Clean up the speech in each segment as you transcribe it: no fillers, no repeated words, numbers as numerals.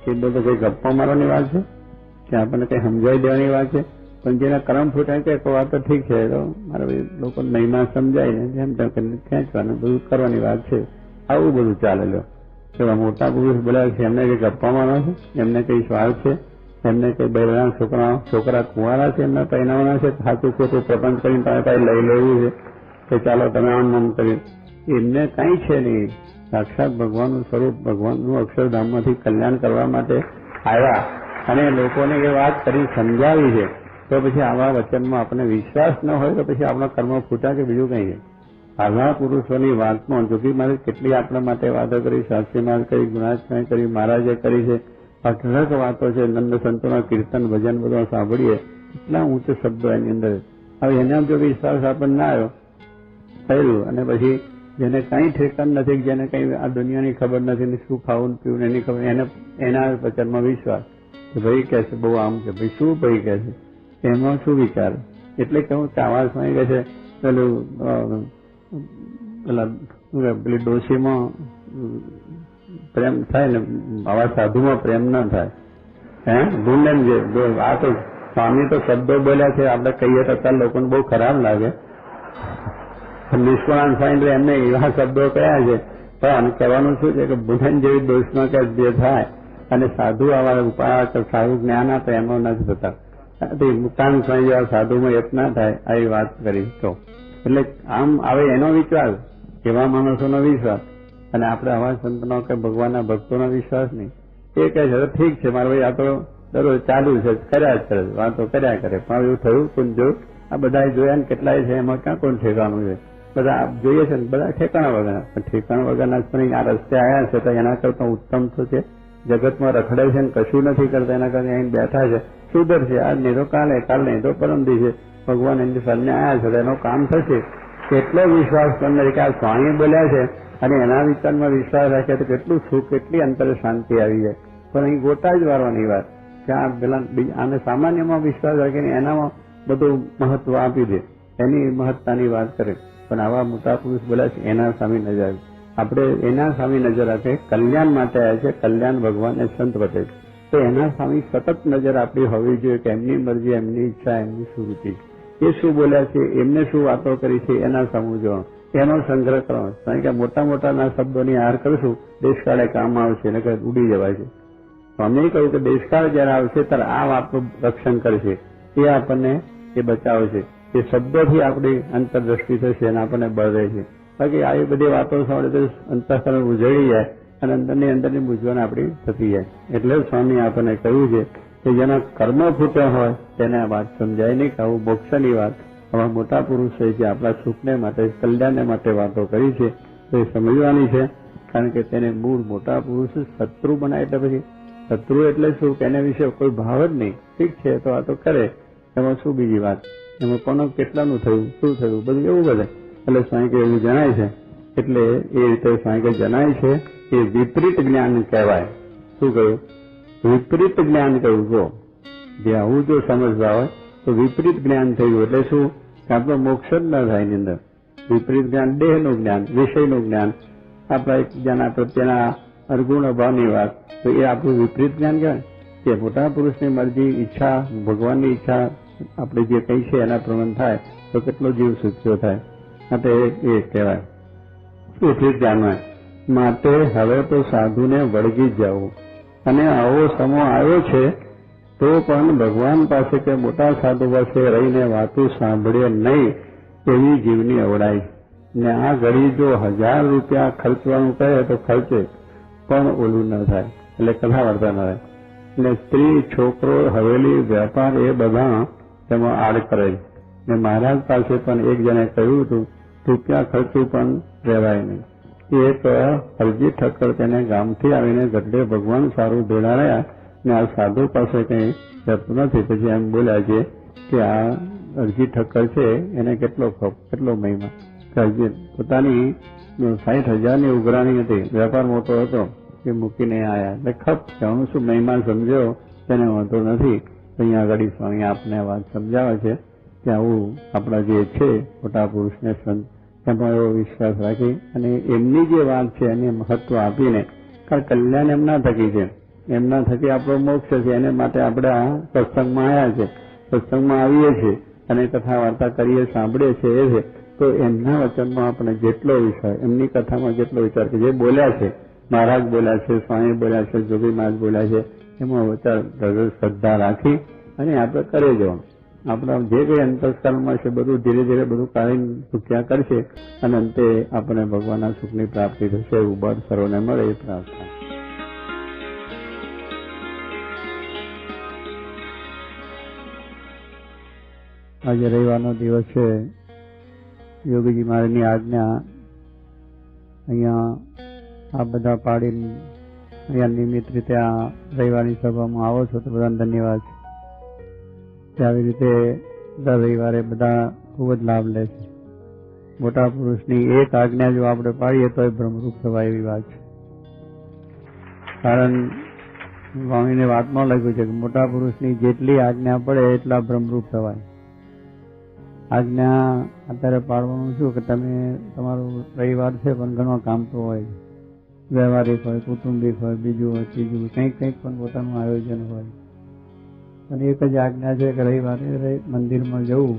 એ બધું કઈ ગપ્પા મારવાની વાત છે કે આપણને કઈ સમજાવી દેવાની વાત છે? પણ જેના કર્મ ફૂટ્યા કે વાત તો ઠીક છે, તો મારે લોકો મહિમા સમજાય ને જેમ તેમ કરીને ખેંચવાનું બધું કરવાની વાત છે. આવું બધું ચાલે લો. એવા મોટા પુરુષ બોલ્યા છે એમને કઈ ગપ્પા મારવા છે? એમને કઈ સ્વાર્થ છે? એમને કઈ બહેરા છોકરા કુંવારા છે એમને પહેરવાના છે? સાચું ખોટું પ્રપંચ કરીને તમે કઈ લઈ લેવું છે કે ચાલો તમે આમ કર્યું? એમને કઈ છે નહીં. સાક્ષાત ભગવાનનું સ્વરૂપ, ભગવાનનું અક્ષરધામમાંથી કલ્યાણ કરવા માટે આવ્યા અને લોકોને એ વાત કરી સમજાવી છે. તો પછી આવા વચનમાં આપણને વિશ્વાસ ન હોય તો પછી આપણા કર્મ ફૂટા કે બીજું કઈ છે? આવા પુરુષોની વાતમાં જો કે મારે કેટલી આપણા માટે વાતો કરી, શાસ્ત્રી મહારાજ કરી, ગુણાત્માએ કરી, મહારાજે કરી છે, અઢળક વાતો છે. નંદ સંતોના કીર્તન ભજન બધા સાંભળીએ, એટલા ઊંચ શબ્દો એની અંદર. હવે એના જો વિશ્વાસ આપણને ના આવ્યો થયેલું અને પછી જેને કઈ ઠેકાણ નથી, જેને કઈ આ દુનિયાની ખબર નથી, શું ખાવું પીવું એની ખબર, એના વચનમાં વિશ્વાસ કે ભાઈ કહે છે બહુ આમ કે ભાઈ શું ભાઈ કહે છે એમાં શું વિચાર? એટલે કહું કે આવાસમાં કહે છે પેલી ડોશીમાં પ્રેમ થાય ને આવા સાધુમાં પ્રેમ ના થાય. ભૂલે જે આ તો સ્વામી તો શબ્દો બોલ્યા છે, આપણે કહીએ તો અત્યારે લોકોને બહુ ખરાબ લાગે. નિષ્ણાંત સ્વામી એમને એવા શબ્દો કયા છે, પણ કહેવાનું શું છે કે ભૂલન જેવી દોષમાં કે જે થાય અને સાધુ આવા ઉપાય સારું જ્ઞાન આપે એમાં નથી થતા. મુક્તાન સ્વામી જેવા સાધુમાં એક ના થાય આવી વાત કરી. તો એટલે આમ આવે એનો વિશ્વાસ, એવા માણસોનો વિશ્વાસ, અને આપણે આવા સંતનો કે ભગવાનના ભક્તોનો વિશ્વાસ નહીં. એ કહે છે ઠીક છે મારા ભાઈ, આ તો દરરોજ ચાલુ છે, કર્યા જ કરે, વાતો કર્યા કરે, પણ એવું થયું કોણ જોયું? આ બધા જોયા ને કેટલાય છે, એમાં ક્યાં કોણ ઠેકાણું છે? બધા જોઈએ છે ને બધા ઠેકાણા વગરના. ઠેકાણા વગરના પણ આ રસ્તે આવ્યા છે તો એના કરતા ઉત્તમ તો છે. જગતમાં રખડે છે ને કશું નથી કરતા, એના કરતા અહીં બેઠા છે, સુધર છે. આજ નહીં તો કાલે, કાલ નહીં તો પરમ દિવસે ભગવાન એમની સામે આવ્યા છે તો એનું કામ થશે. કેટલો વિશ્વાસ તમને કે આ સ્વામી બોલ્યા છે અને એના વિચારમાં વિશ્વાસ રાખે તો કેટલું સુખ, કેટલી અંતરે શાંતિ આવી જાય. પણ અહીં ગોટા જ વારવાની વાત કે આ પેલા આને સામાન્યમાં વિશ્વાસ રાખીને એનામાં બધું મહત્વ આપી દે, એની મહત્તાની વાત કરે. પણ આવા મોટા પુરુષ બોલ્યા છે એના સામે નજર, આપણે એના સામે નજર રાખે. કલ્યાણ માટે આવ્યા છે, કલ્યાણ ભગવાનને સંત બતે છે, તો એના સામે સતત નજર આપણી હોવી જોઈએ કે એમની મરજી, એમની ઈચ્છા, એમની શું રૂચિ, એ શું બોલ્યા છે, એમને શું વાતો કરી છે, એના સમજો, એનો સંગ્રહ કરવાનો. કારણ કે મોટા મોટાના શબ્દોની હાર કરશું દેશકાળે કામ આવશે ને ઉડી જવાય છે. તો અમે કહ્યું કે દેશકાળ જયારે આવશે ત્યારે આ વાતનું રક્ષણ કરશે, એ આપણને એ બચાવશે. એ શબ્દોથી આપણી અંતરદ્રષ્ટિ થશે અને આપણને બળ રહેશે. બાકી આવી બધી વાતો સાંભળે તો અંતઃકરણ ઉજળી જાય અને અંદરની મૂંઝવણ આપણી થતી જાય. એટલે સ્વામી આપણને કહ્યું છે કે જેના કર્મ ફૂટ્યા હોય તેને આ વાત સમજાય નહીં કે આવું મોક્ષની વાત આવા મોટા પુરુષોએ જે આપણા સુખને માટે, કલ્યાણને માટે વાતો કરી છે તો એ સમજવાની છે. કારણ કે તેને મૂળ મોટા પુરુષ શત્રુ બનાવે એટલે પછી શત્રુ એટલે શું કે એના વિશે કોઈ ભાવ જ નહીં. ઠીક છે તો આ તો કરે, એમાં શું બીજી વાત, એમાં કોનું કેટલાનું થયું, શું થયું, બધું એવું બધે. એટલે સ્વામી કે એવું જણાય છે. એટલે એ રીતે સ્વામી કે જણાય છે એ વિપરીત જ્ઞાન કહેવાય. શું કહ્યું? વિપરીત જ્ઞાન કહ્યું. જો જે આવું જો સમજવા હોય તો વિપરીત જ્ઞાન થયું એટલે શું કે આપણો મોક્ષ જ ન થાય એની અંદર. વિપરીત જ્ઞાન દેહનું જ્ઞાન, વિષયનું જ્ઞાન, આપણા એકબીજાના પ્રત્યેના અર્ગુણ ભાવની વાત, તો એ આપણું વિપરીત જ્ઞાન કહેવાય. કે મોટા પુરુષની મરજી, ઈચ્છા, ભગવાનની ઈચ્છા આપણે જે કઈ છે એના પ્રમાણે થાય તો કેટલો જીવ સુખ્યો થાય. માટે એ કહેવાય વિપરીત જ્ઞાન. માટે હવે તો સાધુને વળગી જવું. અને આવો સમો આવ્યો છે તો પણ ભગવાન પાસે કે મોટા સાધુ પાસે રહીને વાતું સાંભળે નહીં એવી જીવની અવડાય. ને આ ઘડી જો 1000 રૂપિયા ખર્ચવાનું કહે તો ખર્ચે પણ ઓલું ન થાય, એટલે કથા વાર્તા ન થાય. એટલે સ્ત્રી, છોકરો, હવેલી, વેપાર એ બધા તેમાં આડ કરે. ને મહારાજ પાસે પણ એક જણે કહ્યું હતું રૂપિયા ખર્ચું પણ રહેવાય નહીં. એક હરજી ઠક્કર તેને ગામથી આવીને ગઢડે ભગવાન સારું ભેળા રહ્યા ને આ સાધુ પાસે કંઈ જતું નથી. પછી એમ બોલ્યા છે કે આ હરજી ઠક્કર છે એને કેટલો મહિમા. પોતાની 60,000ની ઉઘરાણી હતી, વેપાર મોટો હતો, એ મૂકીને આવ્યા. એટલે ખપ કહેવાનું શું મહિમા સમજ્યો તેને વાંધો નથી. અહીંયા આગળ સ્વામી આપને વાત સમજાવે છે કે આવું આપણા જે છે મોટા પુરુષને સંત એમાં એવો વિશ્વાસ રાખી અને એમની જે વાત છે એને મહત્વ આપીને, કારણ કલ્યાણ એમના થકી છે. એમના થકી આપણો મોક્ષ છે. એને માટે આપણે આ સત્સંગમાં આવ્યા છે, સત્સંગમાં આવીએ છીએ અને કથા વાર્તા કરીએ, સાંભળીએ છીએ. એ છે તો એમના વચનમાં આપણે જેટલો વિચાર, એમની કથામાં જેટલો વિચાર કે જે બોલ્યા છે, મહારાજ બોલ્યા છે, સ્વામી બોલ્યા છે, જોગી મહારાજ બોલ્યા છે, એમાં વિચાર શ્રદ્ધા રાખી અને આપણે કરે જવાનું. આપણા જે કંઈ અંતસ્કરણમાં છે બધું ધીરે ધીરે બધું કાઢીને સુખ્યા કરશે અને અંતે આપણે ભગવાનના સુખની પ્રાપ્તિ થશે. એવું બળ સર્વને મળે એ પ્રાર્થના. આજે રવિવારનો દિવસ છે. યોગીજી મહારાજની આજ્ઞા અહીંયા આ બધા પાડીને અહીંયા નિયમિત રીતે આ રવિવારની સભામાં આવો છો તો બધાને ધન્યવાદ છે. આવી રીતે દર રવિવારે બધા ખૂબ જ લાભ લે છે. મોટા પુરુષની એક આજ્ઞા જો આપણે પાડીએ તો એ બ્રહ્મરૂપ થવાય એવી વાત છે. કારણ સ્વામીને વાતમાં લખ્યું છે કે મોટા પુરુષની જેટલી આજ્ઞા પડે એટલા બ્રહ્મરૂપ થવાય. આજ્ઞા અત્યારે પાડવાનું શું કે તમે તમારું રવિવાર છે પણ ઘણો કામ તો હોય, વ્યવહારિક હોય, કુટુંબિક હોય, બીજું હોય, ત્રીજું કંઈક પણ પોતાનું આયોજન હોય. અને એક જ આજ્ઞા છે કે રવિવારે મંદિરમાં જવું.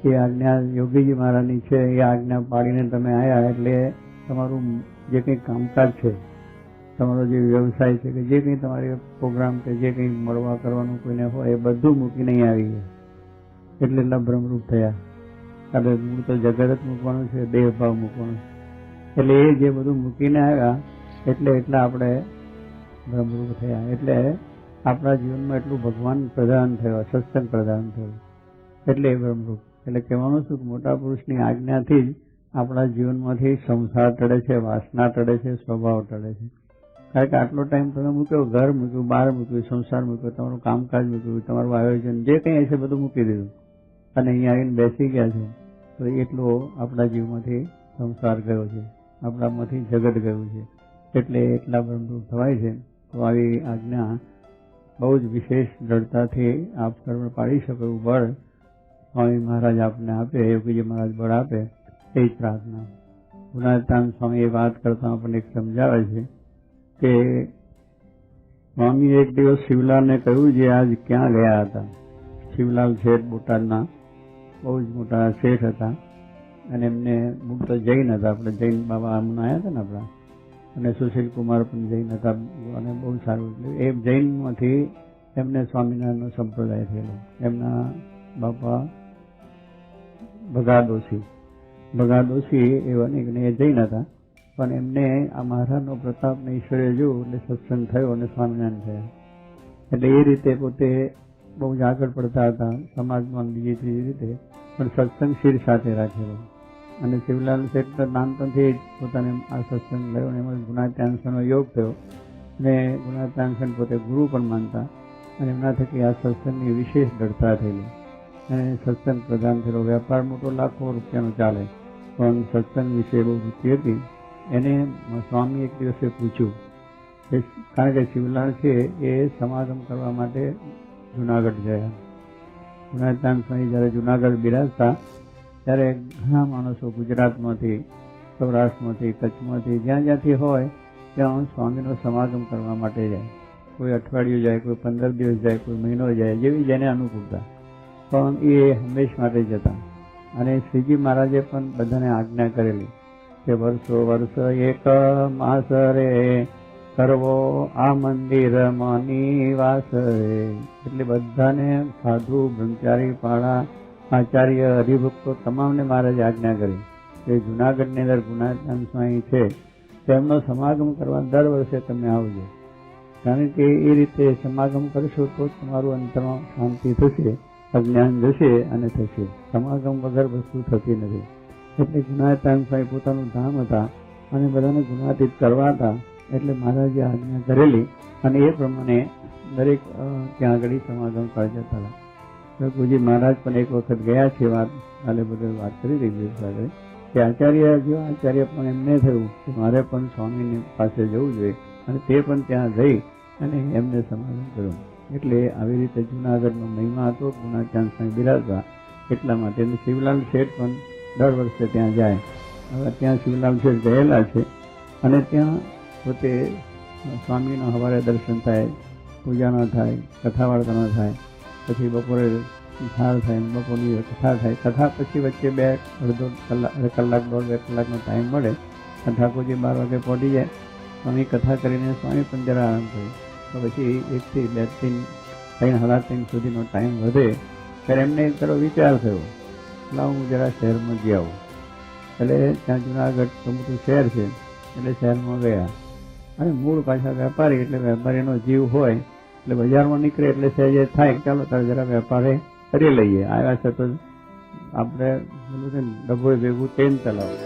એ આજ્ઞા યોગીજી મહારાજની છે. એ આજ્ઞા પાડીને તમે આવ્યા એટલે તમારું જે કંઈ કામકાજ છે, તમારો જે વ્યવસાય છે કે જે કંઈ તમારી પ્રોગ્રામ કે જે કંઈ મળવા કરવાનું કોઈને હોય એ બધું મૂકીને અહીં આવી ગયા એટલે એટલા બ્રહ્મરૂપ થયા. કારણ હું તો જગત જ મૂકવાનું છે, દેહભાવ મૂકવાનો છે. એટલે એ જે બધું મૂકીને આવ્યા એટલે એટલા આપણે બ્રહ્મરૂપ થયા. એટલે આપણા જીવનમાં એટલું ભગવાન પ્રધાન થયો, સત્સંગ પ્રધાન થયો એટલે એ બ્રહ્મરૂપ. એટલે કહેવાનું શું કે મોટા પુરુષની આજ્ઞાથી જ આપણા જીવનમાંથી સંસાર ટળે છે, વાસના ટળે છે, સ્વભાવ ટળે છે. કારણ કે આટલો ટાઈમ તમે મૂક્યો, ઘર મૂક્યું, બહાર મૂક્યું, સંસાર મૂક્યો, તમારું કામકાજ મૂક્યું, તમારું આયોજન જે કંઈ હશે બધું મૂકી દીધું અને અહીંયા આવીને બેસી ગયા છો તો એટલો આપણા જીવમાંથી સંસાર ગયો છે, આપણામાંથી જગત ગયું છે. એટલે એટલા બ્રહ્મરૂપ થવાય છે. તો આવી આજ્ઞા બહુ જ વિશેષ દ્રઢતાથી આપ સર્વ પાડી શકો એવું બળ સ્વામી મહારાજ આપને આપે, યોગીજી મહારાજ બળ આપે એ જ પ્રાર્થના. ગુણાતાન સ્વામી એ વાત કરતા આપણને એક સમજાવે છે કે સ્વામી એક દિવસ શિવલાલને કહ્યું જે આજ ક્યાં ગયા હતા. શિવલાલ શેઠ બોટાદના બહુ જ મોટા શેઠ હતા અને એમને મુક્ત જૈન હતા. આપણે જૈન બાબા હમણાં આવ્યા હતા ને આપણા, અને સુશીલ કુમાર પણ જૈન હતા અને બહુ સારું. એટલે એ જૈનમાંથી એમને સ્વામિનારાયણનો સંપ્રદાય થયેલો. એમના બાપા ભગાદોશી એવા એ જૈન હતા પણ એમને આ મહારાજનો પ્રતાપને ઈશ્વરે જોયું એટલે સત્સંગ થયો અને સ્વામિનારાયણ થયા. એટલે એ રીતે પોતે બહુ જ આગળ પડતા હતા સમાજમાં, બીજી ત્રીજી રીતે, પણ સત્સંગ શિર સાથે રાખેલો. અને શિવલાલ શેઠ નાનપણથી પોતાને આ સત્સંગ લયો અને એમાં ગુણાત્યાંશનો યોગ થયો અને ગુણાત્યાંશન પોતે ગુરુ પણ માનતા અને એમના થકી આ સત્સંગની વિશેષ દ્રઢતા થયેલી અને સત્સંગ પ્રદાન થયેલો. વેપાર મોટો લાખો રૂપિયાનો ચાલે પણ સત્સંગ વિશે બહુ રૂચિ હતી. એને સ્વામી એક દિવસે પૂછ્યું, કારણ કે શિવલાલ છે એ સમાગમ કરવા માટે જુનાગઢ ગયા. ગુણાત્યાન સ્વામી જ્યારે જુનાગઢ બિરાજતા ત્યારે ઘણા માણસો ગુજરાતમાંથી, સૌરાષ્ટ્રમાંથી, કચ્છમાંથી, જ્યાં જ્યાંથી હોય ત્યાં સ્વામીનો સમાગમ કરવા માટે જાય. કોઈ અઠવાડિયું જાય, કોઈ 15 દિવસ જાય, કોઈ મહિનો જાય, જેવી જેને અનુકૂળતા, પણ એ હંમેશ માટે જતા. અને શ્રીજી મહારાજે પણ બધાને આજ્ઞા કરેલી કે વર્ષો વર્ષ એક માસ રે કરવો આ મંદિર નિવાસ રે. એટલે બધાને સાધુ, બ્રહ્મચારી, પાળા, આચાર્ય, હરિભક્તો તમામને મહારાજે આજ્ઞા કરી કે જુનાગઢની અંદર ગુણાત્યાન સ્વામી છે તેમનો સમાગમ કરવા દર વર્ષે તમે આવજો. કારણ કે એ રીતે સમાગમ કરશો તો તમારું અંતરમાં શાંતિ થશે, અજ્ઞાન જશે અને થશે. સમાગમ વગર વસ્તુ થતી નથી. એટલે ગુણાત્યાન સ્વામી પોતાનું ધામ હતા અને બધાને ગુણાતીત કરવા હતા એટલે મહારાજે આજ્ઞા કરેલી અને એ પ્રમાણે દરેક ત્યાં આગળ સમાગમ કરી જતા હતા. પ્રભુજી મહારાજ પણ એક વખત ગયા છે, કાલે બધે વાત કરી રહી છે કે આચાર્ય પણ એમને થયું કે મારે પણ સ્વામીની પાસે જવું જોઈએ અને તે પણ ત્યાં જઈ અને એમને સમાગમ કર્યું. એટલે આવી રીતે જુનાગઢનો મહિમા હતો, ગુણાત્યાન સ્વામી બિરાજતા એટલા માટે. શિવલાલ શેઠ પણ દર વર્ષે ત્યાં જાય. હવે ત્યાં શિવલાલ શેઠ ગયેલા છે અને ત્યાં પોતે સ્વામીનો સવારે દર્શન થાય, પૂજાનો થાય, કથા વાર્તાનો થાય, પછી બપોરે થાળ થાય, બપોરની કથા થાય. કથા પછી વચ્ચે અડધો કલાક 1.5-2 કલાકનો ટાઈમ મળે. ઠાકોરજી 12 વાગે પહોંચી જાય. સ્વામી કથા કરીને સ્વામી પણ જરા આરામ કરે. તો પછી 1 થી 2, 3, 3:30 સુધીનો ટાઈમ વધે. ત્યારે એમને એક તરફ વિચાર થયો, લાવ હું જરા શહેરમાં જઈ આવું. એટલે ત્યાં જુનાગઢ તો મોટું શહેર છે, એટલે શહેરમાં ગયા. અને મૂળ પાછા વેપારી, એટલે વેપારીનો જીવ હોય એટલે બજારમાં નીકળે એટલે સહેજે થાય ચાલો તારે જરા વેપારે કરી લઈએ. આવ્યા છે તો આપણે ડબ્બો ભેગું તેલ ચલાવો.